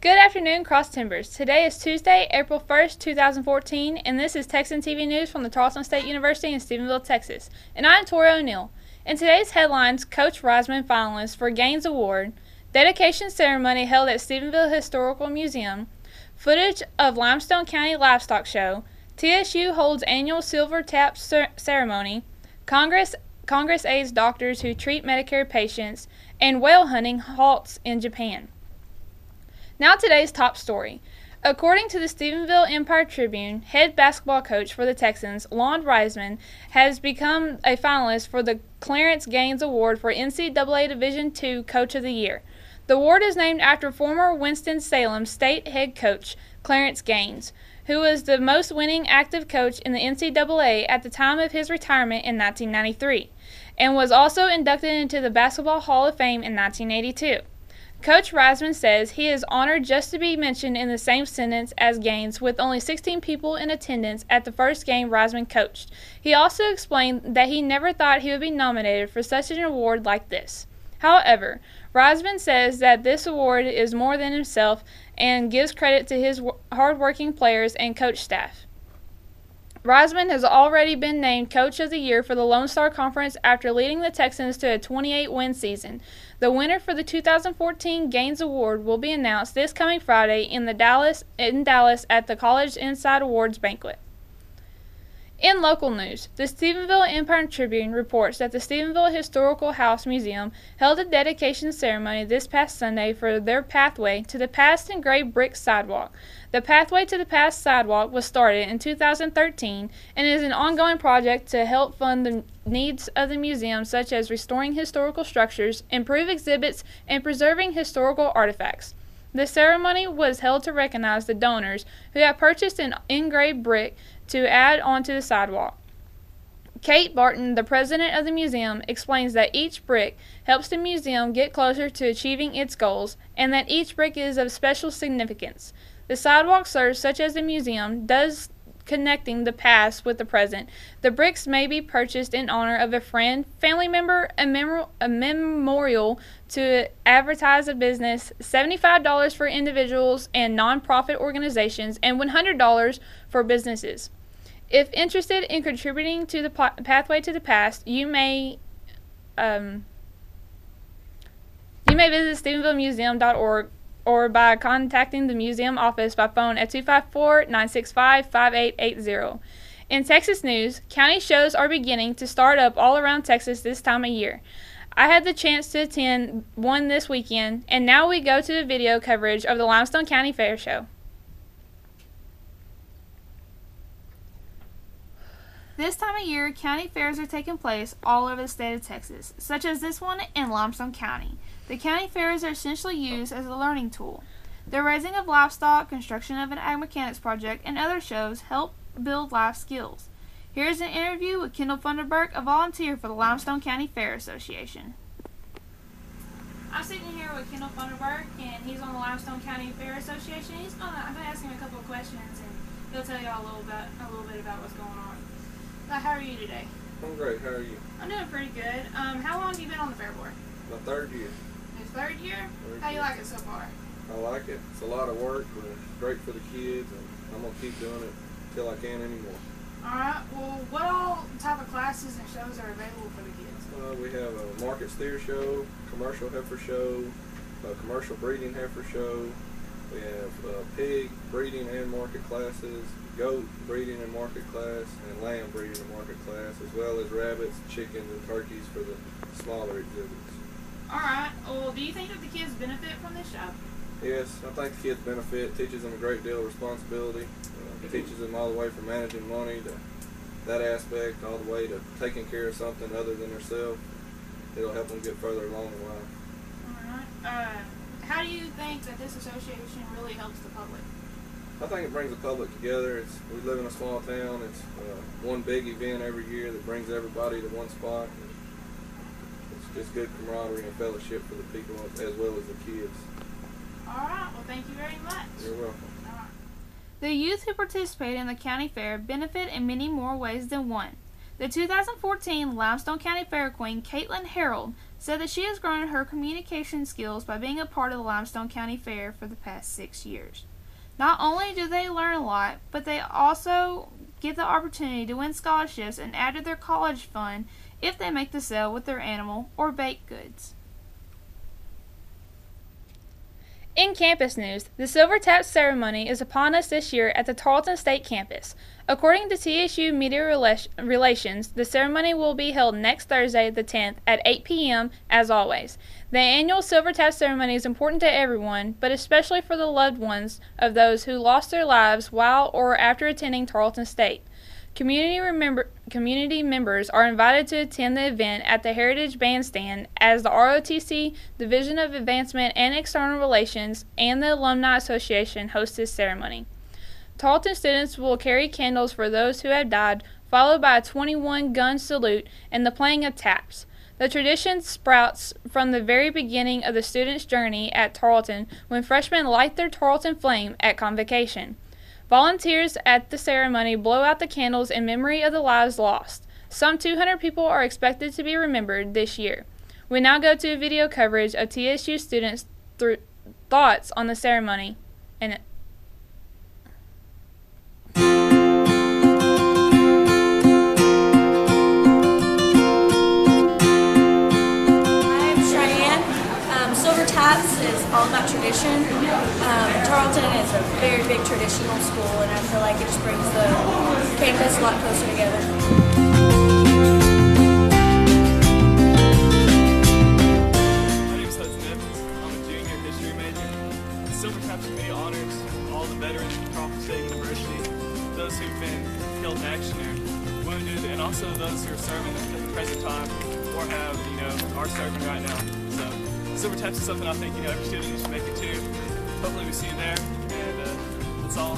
Good afternoon, Cross Timbers. Today is Tuesday, April 1st, 2014, and this is Texan TV News from the Tarleton State University in Stephenville, Texas. And I am Tori O'Neal. In today's headlines, Coach Reisman finalist for Gaines Award, dedication ceremony held at Stephenville Historical Museum, footage of Limestone County Livestock Show, TSU holds annual Silver Tap ceremony, Congress aids doctors who treat Medicare patients, and whale hunting halts in Japan. Now today's top story. According to the Stephenville Empire-Tribune, head basketball coach for the Texans, Lon Reisman, has become a finalist for the Clarence Gaines Award for NCAA Division II Coach of the Year. The award is named after former Winston-Salem State head coach Clarence Gaines, who was the most winning active coach in the NCAA at the time of his retirement in 1993, and was also inducted into the Basketball Hall of Fame in 1982. Coach Reisman says he is honored just to be mentioned in the same sentence as Gaines, with only 16 people in attendance at the first game Reisman coached. He also explained that he never thought he would be nominated for such an award like this. However, Reisman says that this award is more than himself and gives credit to his hard-working players and coach staff. Reisman has already been named Coach of the Year for the Lone Star Conference after leading the Texans to a 28-win season. The winner for the 2014 Gaines Award will be announced this coming Friday in Dallas at the College Inside Awards banquet. In local news, the Stephenville Empire-Tribune reports that the Stephenville Historical House Museum held a dedication ceremony this past Sunday for their Pathway to the Past engraved brick sidewalk. The Pathway to the Past sidewalk was started in 2013 and is an ongoing project to help fund the needs of the museum, such as restoring historical structures, improve exhibits, and preserving historical artifacts. The ceremony was held to recognize the donors who have purchased an engraved brick to add onto the sidewalk. Kate Barton, the president of the museum, explains that each brick helps the museum get closer to achieving its goals and that each brick is of special significance. The sidewalk serves such as the museum does, connecting the past with the present. The bricks may be purchased in honor of a friend, family member, a memorial to advertise a business, $75 for individuals and non-profit organizations, and $100 for businesses. If interested in contributing to the Pathway to the Past, you may visit stephenvillemuseum.org or by contacting the museum office by phone at 254-965-5880. In Texas news, county shows are beginning to start up all around Texas this time of year. I had the chance to attend one this weekend, and now we go to the video coverage of the Limestone County Fair Show. This time of year, county fairs are taking place all over the state of Texas, such as this one in Limestone County. The county fairs are essentially used as a learning tool. The raising of livestock, construction of an ag mechanics project, and other shows help build life skills. Here's an interview with Kendall Funderburk, a volunteer for the Limestone County Fair Association. I'm sitting here with Kendall Funderburk, and he's on the Limestone County Fair Association. I'm going to ask him a couple of questions, and he'll tell you a little bit about what's going on. How are you today? I'm great. How are you? I'm doing pretty good. How long have you been on the fair board? My third year. Your third year? How do you like it so far? I like it. It's a lot of work, but it's great for the kids, and I'm going to keep doing it until I can't anymore. Alright, well, what all type of classes and shows are available for the kids? We have a market steer show, commercial heifer show, a commercial breeding heifer show. We have pig breeding and market classes, goat breeding and market class, and lamb breeding and market class, as well as rabbits, chickens, and turkeys for the smaller exhibits. Alright, well, do you think that the kids benefit from this show? Yes, I think the kids benefit. It teaches them a great deal of responsibility. It teaches them all the way from managing money to that aspect, all the way to taking care of something other than themselves. It'll help them get further along in life. Alright. How do you think that this association really helps the public? I think it brings the public together. We live in a small town. It's one big event every year that brings everybody to one spot. It's just good camaraderie and fellowship for the people as well as the kids. Alright, well, thank you very much. You're welcome. The youth who participate in the county fair benefit in many more ways than one. The 2014 Limestone County Fair Queen, Caitlin Harold, said that she has grown her communication skills by being a part of the Limestone County Fair for the past 6 years. Not only do they learn a lot, but they also get the opportunity to win scholarships and add to their college fund if they make the sale with their animal or baked goods. In campus news, the Silver Tap ceremony is upon us this year at the Tarleton State campus. According to TSU Media Relations, the ceremony will be held next Thursday, the 10th, at 8 p.m. as always. The annual Silver Tap ceremony is important to everyone, but especially for the loved ones of those who lost their lives while or after attending Tarleton State. Community members are invited to attend the event at the Heritage Bandstand as the ROTC, Division of Advancement and External Relations, and the Alumni Association host this ceremony. Tarleton students will carry candles for those who have died, followed by a 21-gun salute and the playing of taps. The tradition sprouts from the very beginning of the students' journey at Tarleton when freshmen light their Tarleton flame at convocation. Volunteers at the ceremony blow out the candles in memory of the lives lost. Some 200 people are expected to be remembered this year. We now go to a video coverage of TSU students' thoughts on the ceremony. Taps is all about tradition. Tarleton is a very big traditional school, and I feel like it just brings the campus a lot closer together. My name is Hudson Evans. I'm a junior history major. Silver Taps to me honors all the veterans of Tarleton State University, those who've been killed in action or wounded, and also those who are serving at the present time or are serving right now. So Silver Taps is something I think every student should make it to. Hopefully we see you there, and that's all.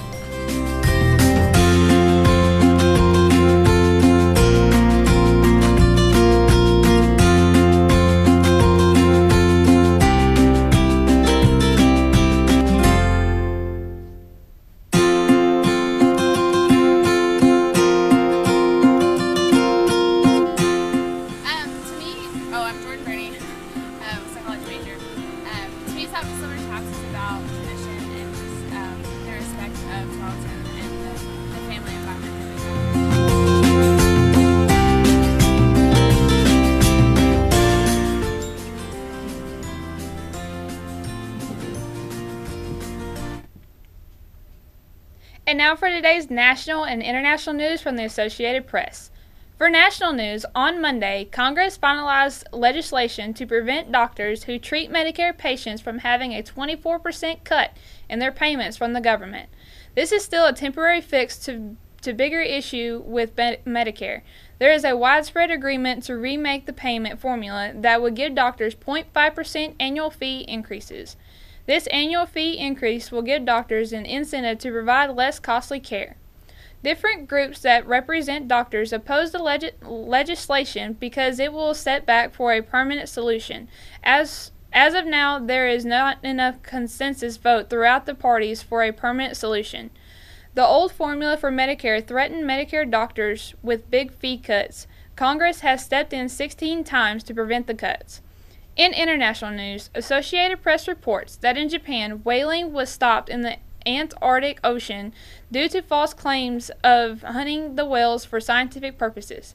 And now for today's national and international news from the Associated Press. For national news, on Monday, Congress finalized legislation to prevent doctors who treat Medicare patients from having a 24% cut in their payments from the government. This is still a temporary fix to bigger issue with Medicare. There is a widespread agreement to remake the payment formula that would give doctors 0.5% annual fee increases. This annual fee increase will give doctors an incentive to provide less costly care. Different groups that represent doctors oppose the legislation because it will set back for a permanent solution. As of now, there is not enough consensus vote throughout the parties for a permanent solution. The old formula for Medicare threatened Medicare doctors with big fee cuts. Congress has stepped in 16 times to prevent the cuts. In international news, Associated Press reports that in Japan, whaling was stopped in the Antarctic Ocean due to false claims of hunting the whales for scientific purposes.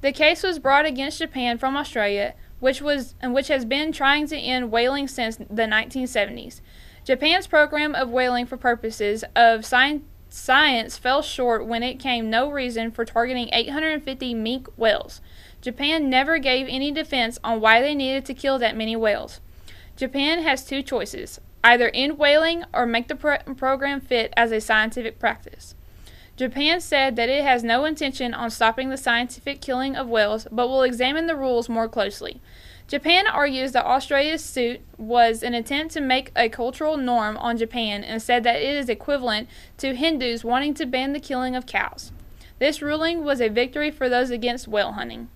The case was brought against Japan from Australia, which has been trying to end whaling since the 1970s. Japan's program of whaling for purposes of science fell short when it came no reason for targeting 850 minke whales. Japan never gave any defense on why they needed to kill that many whales. Japan has two choices: either end whaling or make the program fit as a scientific practice. Japan said that it has no intention on stopping the scientific killing of whales, but will examine the rules more closely. Japan argues that Australia's suit was an attempt to make a cultural norm on Japan and said that it is equivalent to Hindus wanting to ban the killing of cows. This ruling was a victory for those against whale hunting.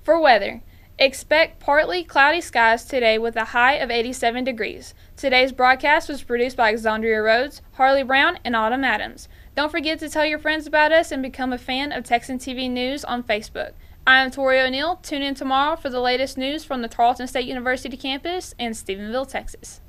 For weather, expect partly cloudy skies today with a high of 87 degrees. Today's broadcast was produced by Alexandria Rhodes, Harley Brown, and Autumn Adams. Don't forget to tell your friends about us and become a fan of Texan TV News on Facebook. I am Tori O'Neal. Tune in tomorrow for the latest news from the Tarleton State University campus in Stephenville, Texas.